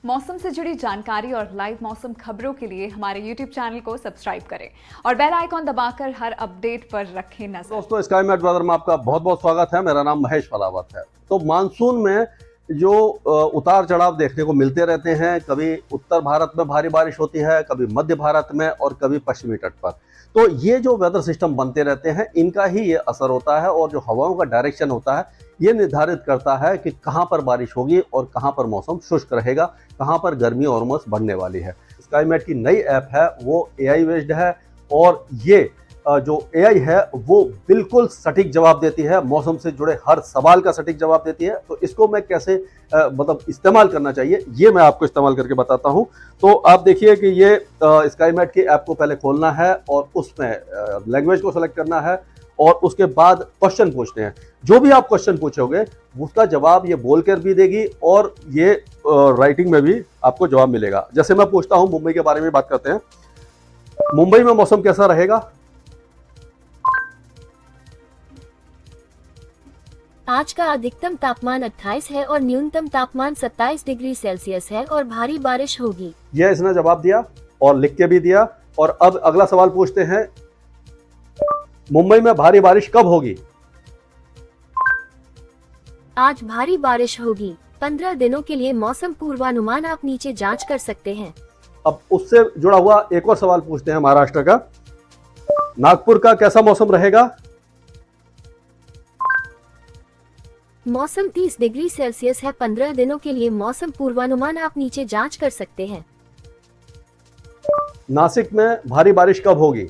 मौसम से जुड़ी जानकारी और लाइव मौसम खबरों के लिए हमारे YouTube चैनल को सब्सक्राइब करें और बेल आइकॉन दबाकर हर अपडेट पर रखें नजर। दोस्तों, स्काई मैट वेदर में आपका बहुत बहुत स्वागत है। मेरा नाम महेश फलावत है। तो मानसून में जो उतार चढ़ाव देखने को मिलते रहते हैं, कभी उत्तर भारत में भारी बारिश होती है, कभी मध्य भारत में और कभी पश्चिमी तट पर। तो ये जो वेदर सिस्टम बनते रहते हैं, इनका ही ये असर होता है और जो हवाओं का डायरेक्शन होता है ये निर्धारित करता है कि कहाँ पर बारिश होगी और कहाँ पर मौसम शुष्क रहेगा, कहाँ पर गर्मी और उमस बढ़ने वाली है। स्काई मैट की नई ऐप है वो AI बेस्ड है और ये जो AI है वो बिल्कुल सटीक जवाब देती है, मौसम से जुड़े हर सवाल का सटीक जवाब देती है। तो इसको मैं कैसे मतलब इस्तेमाल करना चाहिए ये मैं आपको इस्तेमाल करके बताता हूं। तो आप देखिए कि ये स्काई मैट की ऐप को पहले खोलना है और उसमें लैंग्वेज को सेलेक्ट करना है और उसके बाद क्वेश्चन पूछने हैं। जो भी आप क्वेश्चन पूछोगे उसका जवाब ये बोलकर भी देगी और ये राइटिंग में भी आपको जवाब मिलेगा। जैसे मैं पूछता हूं, मुंबई के बारे में बात करते हैं। मुंबई में मौसम कैसा रहेगा? आज का अधिकतम तापमान 28 है और न्यूनतम तापमान 27 डिग्री सेल्सियस है और भारी बारिश होगी। यह इसने जवाब दिया और लिख के भी दिया। और अब अगला सवाल पूछते हैं, मुंबई में भारी बारिश कब होगी? आज भारी बारिश होगी। 15 दिनों के लिए मौसम पूर्वानुमान आप नीचे जांच कर सकते हैं। अब उससे जुड़ा हुआ एक और सवाल पूछते हैं महाराष्ट्र का। नागपुर का कैसा मौसम रहेगा? मौसम 30 डिग्री सेल्सियस है। 15 दिनों के लिए मौसम पूर्वानुमान आप नीचे जांच कर सकते हैं। नासिक में भारी बारिश कब होगी?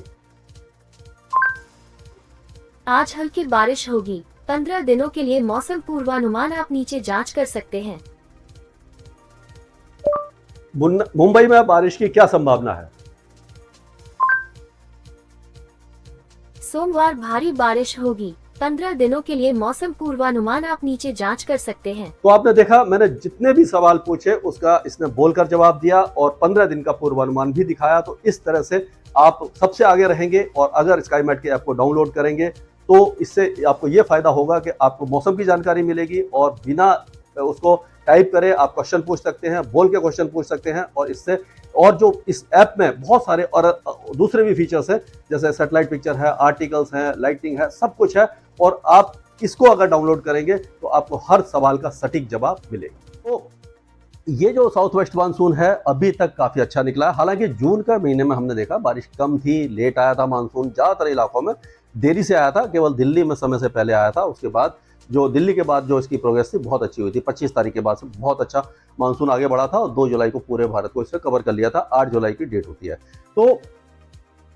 आज हल्की बारिश होगी। 15 दिनों के लिए मौसम पूर्वानुमान आप नीचे जांच कर सकते हैं। मुंबई में बारिश की क्या संभावना है? सोमवार भारी बारिश होगी। 15 दिनों के लिए मौसम पूर्वानुमान आप नीचे जांच कर सकते हैं। तो आपने देखा, मैंने जितने भी सवाल पूछे उसका इसने बोलकर जवाब दिया और 15 दिन का पूर्वानुमान भी दिखाया। तो इस तरह से आप सबसे आगे रहेंगे और अगर स्काई मैट की ऐप को डाउनलोड करेंगे तो इससे आपको ये फायदा होगा कि आपको मौसम की जानकारी मिलेगी और बिना उसको टाइप करे आप क्वेश्चन पूछ सकते हैं, बोल के क्वेश्चन पूछ सकते हैं। और इससे और जो इस ऐप में बहुत सारे और दूसरे भी फीचर्स हैं, जैसे सैटेलाइट पिक्चर है, आर्टिकल्स हैं, लाइटिंग है, सब कुछ है। और आप इसको अगर डाउनलोड करेंगे तो आपको हर सवाल का सटीक जवाब मिलेगा। तो ये जो साउथ वेस्ट मानसून है अभी तक काफ़ी अच्छा निकला है। हालांकि जून का महीने में हमने देखा बारिश कम थी, लेट आया था मानसून, ज़्यादातर इलाकों में देरी से आया था। केवल दिल्ली में समय से पहले आया था। उसके बाद जो दिल्ली के बाद जो इसकी प्रोग्रेस थी बहुत अच्छी हुई थी। 25 तारीख के बाद से बहुत अच्छा मानसून आगे बढ़ा था और 2 जुलाई को पूरे भारत को इससे कवर कर लिया था। 8 जुलाई की डेट होती है। तो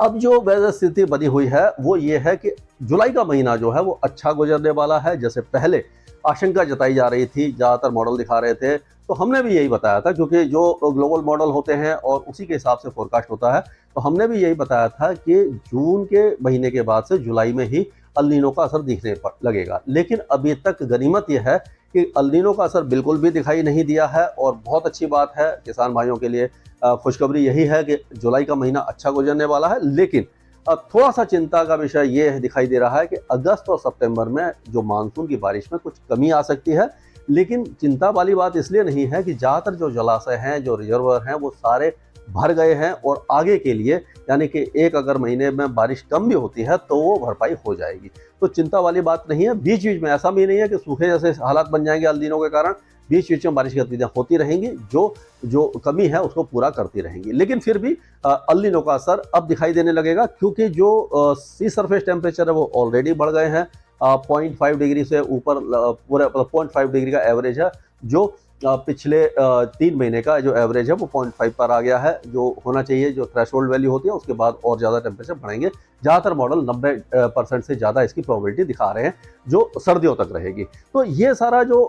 अब जो वेदर स्थिति बनी हुई है वो ये है कि जुलाई का महीना जो है वो अच्छा गुजरने वाला है। जैसे पहले आशंका जताई जा रही थी, ज़्यादातर मॉडल दिखा रहे थे, तो हमने भी यही बताया था, क्योंकि जो ग्लोबल मॉडल होते हैं और उसी के हिसाब से फोरकास्ट होता है। तो हमने भी यही बताया था कि जून के महीने के बाद से जुलाई में ही अल नीनो का असर दिखने लगेगा। लेकिन अभी तक गनीमत यह है कि अल नीनो का असर बिल्कुल भी दिखाई नहीं दिया है और बहुत अच्छी बात है किसान भाइयों के लिए। खुशखबरी यही है कि जुलाई का महीना अच्छा गुजरने वाला है। लेकिन अब थोड़ा सा चिंता का विषय ये दिखाई दे रहा है कि अगस्त और सितंबर में जो मानसून की बारिश में कुछ कमी आ सकती है। लेकिन चिंता वाली बात इसलिए नहीं है कि ज़्यादातर जो जलाशय हैं, जो रिजर्वर हैं, वो सारे भर गए हैं और आगे के लिए यानी कि एक अगर महीने में बारिश कम भी होती है तो वो भरपाई हो जाएगी। तो चिंता वाली बात नहीं है। बीच बीच में ऐसा भी नहीं है कि सूखे जैसे हालात बन जाएंगे अल नीनो के कारण। बीच बीच में बारिश की गतिविधियां होती रहेंगी, जो कमी है उसको पूरा करती रहेंगी। लेकिन फिर भी अल नीनो का असर अब दिखाई देने लगेगा, क्योंकि जो सी सरफेस टेम्परेचर है वो ऑलरेडी बढ़ गए हैं। 0.5 डिग्री से ऊपर पूरे 0.5 डिग्री का एवरेज है। जो पिछले 3 महीने का जो एवरेज है वो 0.5 पर आ गया है, जो होना चाहिए, जो थ्रेशोल्ड वैल्यू होती है। उसके बाद और ज़्यादा टेम्परेचर बढ़ेंगे। ज़्यादातर मॉडल 90% से ज़्यादा इसकी प्रोबेबिलिटी दिखा रहे हैं जो सर्दियों तक रहेगी। तो ये सारा जो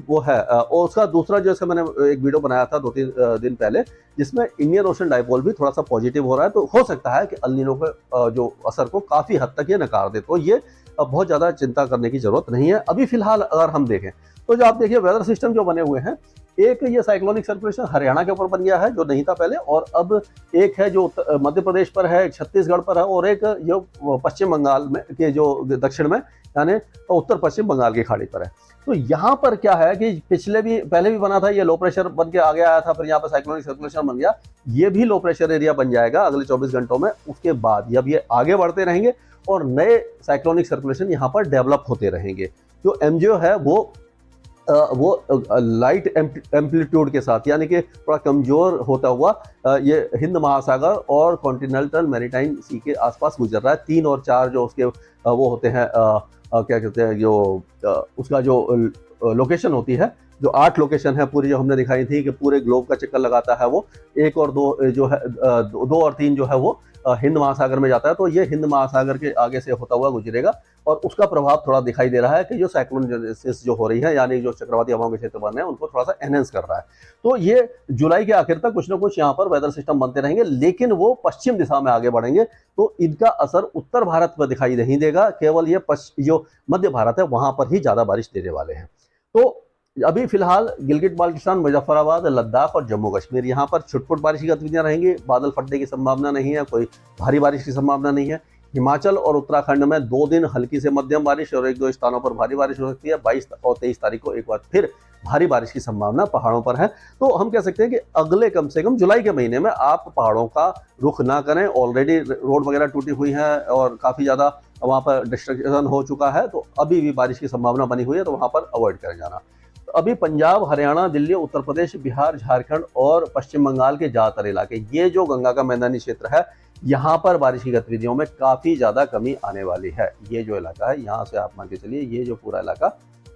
वो है। और उसका दूसरा, जैसे मैंने एक वीडियो बनाया था 2-3 दिन पहले, जिसमें इंडियन ओशन डाइपोल भी थोड़ा सा पॉजिटिव हो रहा है। तो हो सकता है कि अल नीनो के जो असर को काफ़ी हद तक ये नकार दे। तो ये बहुत ज़्यादा चिंता करने की ज़रूरत नहीं है अभी फ़िलहाल। अगर हम देखें तो जो आप देखिए वेदर सिस्टम जो बने हुए हैं, एक ये साइक्लोनिक सर्कुलेशन हरियाणा के ऊपर बन गया है जो नहीं था पहले, और अब एक है जो मध्य प्रदेश पर है, एक छत्तीसगढ़ पर है और एक जो पश्चिम बंगाल में के जो दक्षिण में यानी उत्तर पश्चिम बंगाल की खाड़ी पर है। तो यहाँ पर क्या है कि पहले भी बना था, ये लो प्रेशर बन के आगे आया था, फिर यहाँ पर साइक्लोनिक सर्कुलेशन बन गया, ये भी लो प्रेशर एरिया बन जाएगा अगले 24 घंटों में। उसके बाद जब ये आगे बढ़ते रहेंगे और नए साइक्लोनिक सर्कुलेशन यहाँ पर डेवलप होते रहेंगे। जो एमजीओ है वो लाइट एम्पलीट्यूड के साथ, यानी कि थोड़ा कमजोर होता हुआ ये हिंद महासागर और कॉन्टिनेंटल मैरीटाइम सी के आसपास गुजर रहा है। 3 और 4 जो उसके वो होते हैं, क्या कहते हैं, जो उसका जो लोकेशन होती है, जो 8 लोकेशन है पूरी जो हमने दिखाई थी कि पूरे ग्लोब का चक्कर लगाता है, वो 1 और 2 जो है 2 और 3 जो है वो हिंद महासागर में जाता है। तो ये हिंद महासागर के आगे से होता हुआ गुजरेगा और उसका प्रभाव थोड़ा दिखाई दे रहा है कि जो साइक्लोन जेनेसिस जो हो रही है, यानी जो चक्रवाती हवाओं के क्षेत्र बन रहे हैं, उनको थोड़ा सा एनहेंस कर रहा है। तो ये जुलाई के आखिर तक कुछ ना कुछ यहाँ पर वेदर सिस्टम बनते रहेंगे, लेकिन वो पश्चिम दिशा में आगे बढ़ेंगे, तो इनका असर उत्तर भारत पर दिखाई नहीं देगा। केवल ये जो मध्य भारत है वहां पर ही ज्यादा बारिश देने वाले हैं। तो अभी फिलहाल गिलगिट बाल्टिस्तान, मुजफ्फराबाद, लद्दाख और जम्मू कश्मीर, यहाँ पर छुटपुट बारिश की गतिविधियां रहेंगी। बादल फटने की संभावना नहीं है, कोई भारी बारिश की संभावना नहीं है। हिमाचल और उत्तराखंड में 2 दिन हल्की से मध्यम बारिश और 1-2 स्थानों पर भारी बारिश हो सकती है। 22 और 23 तारीख को एक बार फिर भारी बारिश की संभावना पहाड़ों पर है। तो हम कह सकते हैं कि अगले कम से कम जुलाई के महीने में आप पहाड़ों का रुख ना करें। ऑलरेडी रोड वगैरह टूटी हुई है और काफ़ी ज़्यादा वहाँ पर डिस्ट्रक्शन हो चुका है, तो अभी भी बारिश की संभावना बनी हुई है, तो वहाँ पर अवॉइड करें जाना। अभी पंजाब, हरियाणा, दिल्ली, उत्तर प्रदेश, बिहार, झारखंड और पश्चिम बंगाल के ज़्यादातर इलाके, ये जो गंगा का मैदानी क्षेत्र है, यहाँ पर बारिश की गतिविधियों में काफ़ी ज़्यादा कमी आने वाली है। ये जो इलाका है, यहाँ से आप मान के चलिए ये जो पूरा इलाका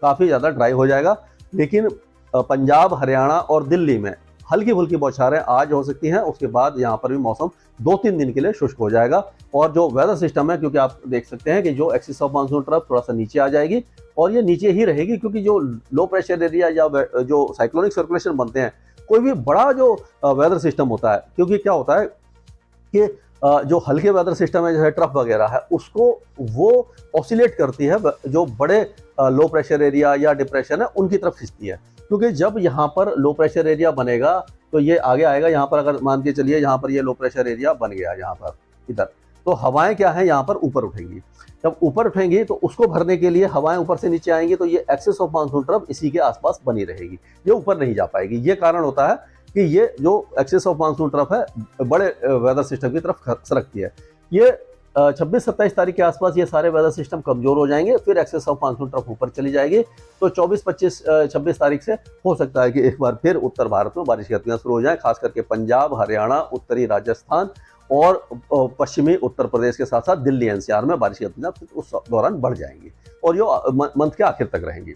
काफ़ी ज़्यादा ड्राई हो जाएगा। लेकिन पंजाब, हरियाणा और दिल्ली में हल्की फुल्की बौछारें आज हो सकती हैं। उसके बाद यहाँ पर भी मौसम 2-3 दिन के लिए शुष्क हो जाएगा। और जो वेदर सिस्टम है, क्योंकि आप देख सकते हैं कि जो एक्सिस ऑफ मानसून ट्रफ थोड़ा सा नीचे आ जाएगी और ये नीचे ही रहेगी, क्योंकि जो लो प्रेशर एरिया या जो साइक्लोनिक सर्कुलेशन बनते हैं, कोई भी बड़ा जो वेदर सिस्टम होता है, क्योंकि क्या होता है कि जो हल्के वेदर सिस्टम है जैसे ट्रफ वगैरह है, उसको वो ऑसिलेट करती है, जो बड़े लो प्रेशर एरिया या डिप्रेशन है उनकी तरफ खींचती है। क्योंकि जब यहाँ पर लो प्रेशर एरिया बनेगा तो ये आगे आएगा। यहाँ पर अगर मान के चलिए यहाँ पर ये लो प्रेशर एरिया बन गया यहाँ पर इधर, तो हवाएं क्या है यहाँ पर ऊपर उठेंगी। जब ऊपर उठेंगी तो उसको भरने के लिए हवाएं ऊपर से नीचे आएंगी, तो ये एक्सिस ऑफ मानसून ट्रफ इसी के आसपास बनी रहेगी, ये ऊपर नहीं जा पाएगी। ये कारण होता है कि ये जो एक्सिस ऑफ मानसून ट्रफ है बड़े वेदर सिस्टम की तरफ सरकती है। ये 26-27 तारीख के आसपास ये सारे वेदर सिस्टम कमजोर हो जाएंगे, फिर एक्सिस ऑफ मानसून ट्रफ ऊपर चली जाएगी। तो 24-25-26 तारीख से हो सकता है कि एक बार फिर उत्तर भारत में बारिश की गतिविधियां शुरू हो जाए, खास करके पंजाब, हरियाणा, उत्तरी राजस्थान और पश्चिमी उत्तर प्रदेश के साथ साथ दिल्ली एनसीआर में बारिश की गतिविधियां उस दौरान बढ़ जाएंगी और ये मंथ के आखिर तक रहेंगी।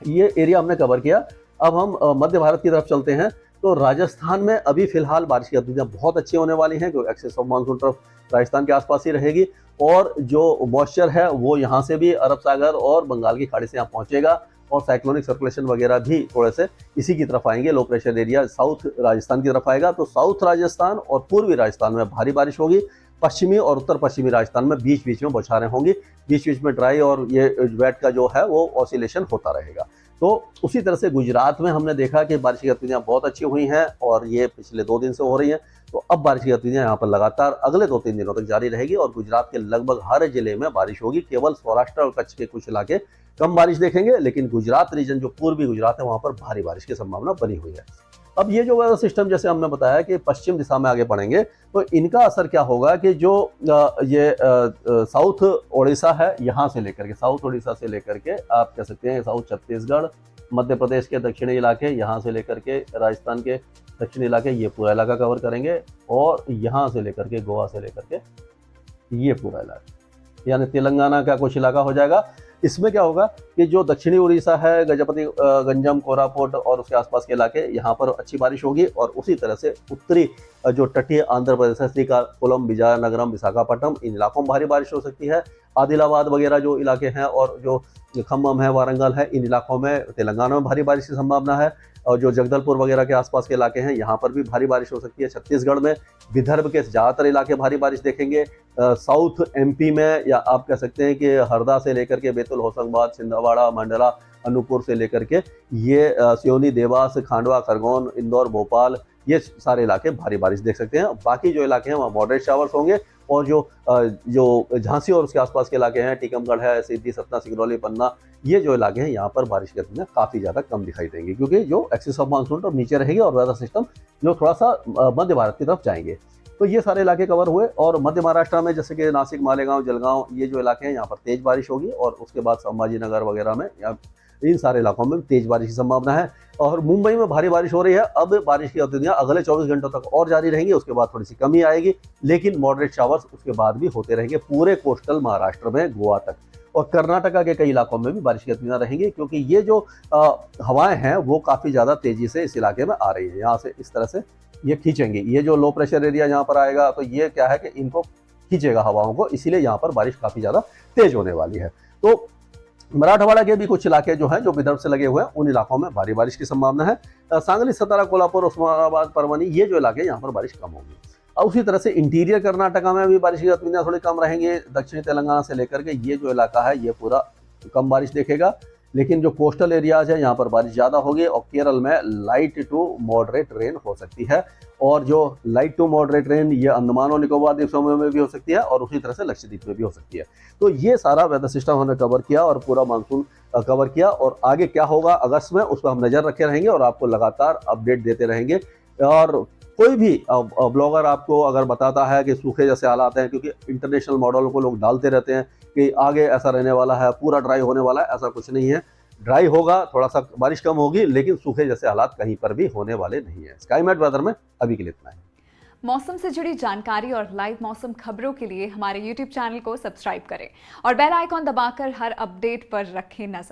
ये एरिया हमने कवर किया। अब हम मध्य भारत की तरफ चलते हैं। तो राजस्थान में अभी फिलहाल बारिश की गतिविधियां बहुत अच्छी होने वाली हैं, क्योंकि axis of monsoon trough Rajasthan के आसपास ही रहेगी और जो मॉइस्चर है वो यहाँ से भी अरब सागर और बंगाल की खाड़ी से यहाँ पहुँचेगा और साइक्लोनिक सर्कुलेशन वगैरह भी थोड़े से इसी की तरफ आएंगे। Low pressure area south Rajasthan की तरफ आएगा, तो साउथ राजस्थान और पूर्वी राजस्थान में भारी बारिश होगी। पश्चिमी और उत्तर पश्चिमी राजस्थान में बीच बीच में बौछारें होंगी, बीच बीच में ड्राई और ये वेट का जो है वो ऑसिलेशन होता रहेगा। तो उसी तरह से गुजरात में हमने देखा कि बारिश की गतिविधियां बहुत अच्छी हुई हैं और ये पिछले 2 दिन से हो रही हैं। तो अब बारिश की गतिविधियां यहाँ पर लगातार अगले 2-3 दिनों तक जारी रहेगी और गुजरात के लगभग हर जिले में बारिश होगी। केवल सौराष्ट्र और कच्छ के कुछ इलाके कम बारिश देखेंगे, लेकिन गुजरात रीजन जो पूर्वी गुजरात है वहाँ पर भारी बारिश की संभावना बनी हुई है। अब ये जो वेदर सिस्टम जैसे हमने बताया कि पश्चिम दिशा में आगे बढ़ेंगे, तो इनका असर क्या होगा कि जो ये साउथ उड़ीसा है, यहाँ से लेकर के साउथ उड़ीसा से लेकर के आप कह सकते हैं साउथ छत्तीसगढ़, मध्य प्रदेश के दक्षिणी इलाके, यहाँ से लेकर के राजस्थान के दक्षिणी इलाके, ये पूरा इलाका कवर करेंगे और यहाँ से लेकर के गोवा से लेकर के ये पूरा इलाका, यानी तेलंगाना का कुछ इलाका हो जाएगा। इसमें क्या होगा कि जो दक्षिणी उड़ीसा है, गजपति गंजम, कोरापुट और उसके आसपास के इलाके, यहाँ पर अच्छी बारिश होगी और उसी तरह से उत्तरी जो तटीय आंध्र प्रदेश है, श्रीकाकुलम, विजयनगरम, विशाखापट्टनम, इन इलाकों में भारी बारिश हो सकती है। आदिलाबाद वगैरह जो इलाके हैं और जो खम्मम है, वारंगल है, इन इलाकों में तेलंगाना में भारी बारिश की संभावना है। और जो जगदलपुर वगैरह के आसपास के इलाके हैं, यहाँ पर भी भारी बारिश हो सकती है। छत्तीसगढ़ में विदर्भ के ज़्यादातर इलाके भारी बारिश देखेंगे। साउथ एमपी में, या आप कह सकते हैं कि हरदा से लेकर के बैतूल, होशंगाबाद, छिंदवाड़ा, मंडला, अनूपपुर से लेकर के ये सिवनी, देवास, खांडवा, खरगोन, इंदौर, भोपाल, ये सारे इलाके भारी बारिश देख सकते हैं। बाकी जो इलाके हैं वहाँ मॉडरेट शावर्स होंगे और जो झांसी और उसके आसपास के इलाके हैं, टीकमगढ़ है, सीधी, सतना, सिंगरौली, पन्ना, ये जो इलाके हैं यहाँ पर बारिश की गतिविधियाँ काफ़ी ज़्यादा कम दिखाई देंगी, क्योंकि जो एक्सिस ऑफ मानसून तो नीचे रहेगी और वेदर सिस्टम जो थोड़ा सा मध्य भारत की तरफ जाएंगे। तो ये सारे इलाके कवर हुए। और मध्य महाराष्ट्र में जैसे कि नासिक, मालेगांव, जलगांव, ये जो इलाके हैं यहाँ पर तेज बारिश होगी और उसके बाद संभाजीनगर वगैरह में इन सारे इलाकों में तेज बारिश की संभावना है। और मुंबई में भारी बारिश हो रही है। अब बारिश की गतिविधियां अगले 24 घंटों तक और जारी रहेंगी, उसके बाद थोड़ी सी कमी आएगी, लेकिन मॉडरेट शावर्स उसके बाद भी होते रहेंगे पूरे कोस्टल महाराष्ट्र में गोवा तक। और कर्नाटका के कई इलाकों में भी बारिश की गतिविधियां रहेंगी, क्योंकि ये जो हवाएं हैं वो काफ़ी ज़्यादा तेजी से इस इलाके में आ रही है। यहाँ से इस तरह से ये खींचेंगे, ये जो लो प्रेशर एरिया यहाँ पर आएगा तो ये क्या है कि इनको खींचेगा हवाओं को, इसीलिए यहाँ पर बारिश काफ़ी ज़्यादा तेज होने वाली है। तो मराठवाड़ा के भी कुछ इलाके जो हैं जो विदर्भ से लगे हुए हैं, उन इलाकों में भारी बारिश की संभावना है। सांगली, सतारा, कोल्हापुर, उस्मानाबाद, परभनी, ये जो इलाके यहाँ पर बारिश कम होगी। और उसी तरह से इंटीरियर कर्नाटका में भी बारिश की गतिविधियां थोड़ी कम रहेंगी। दक्षिणी तेलंगाना से लेकर के ये जो इलाका है ये पूरा कम बारिश देखेगा, लेकिन जो कोस्टल एरियाज है यहाँ पर बारिश ज़्यादा होगी। और केरल में लाइट टू मॉडरेट रेन हो सकती है, और जो लाइट टू मॉडरेट रेन ये अंडमान और निकोबार द्वीप समूह में भी हो सकती है और उसी तरह से लक्षद्वीप में भी हो सकती है। तो ये सारा वेदर सिस्टम हमने कवर किया और पूरा मानसून कवर किया। और आगे क्या होगा अगस्त में, उस पर हम नज़र रखे रहेंगे और आपको लगातार अपडेट देते रहेंगे। और कोई भी ब्लॉगर आपको अगर बताता है कि सूखे जैसे हालात हैं, क्योंकि इंटरनेशनल मॉडल को लोग डालते रहते हैं कि आगे ऐसा रहने वाला है, पूरा ड्राई होने वाला है, ऐसा कुछ नहीं है। ड्राई होगा, थोड़ा सा बारिश कम होगी, लेकिन सूखे जैसे हालात कहीं पर भी होने वाले नहीं है। स्काईमेट वेदर में अभी के लिए इतना है। मौसम से जुड़ी जानकारी और लाइव मौसम खबरों के लिए हमारे YouTube चैनल को सब्सक्राइब करें और बेल आइकॉन दबाकर हर अपडेट पर रखें नजर।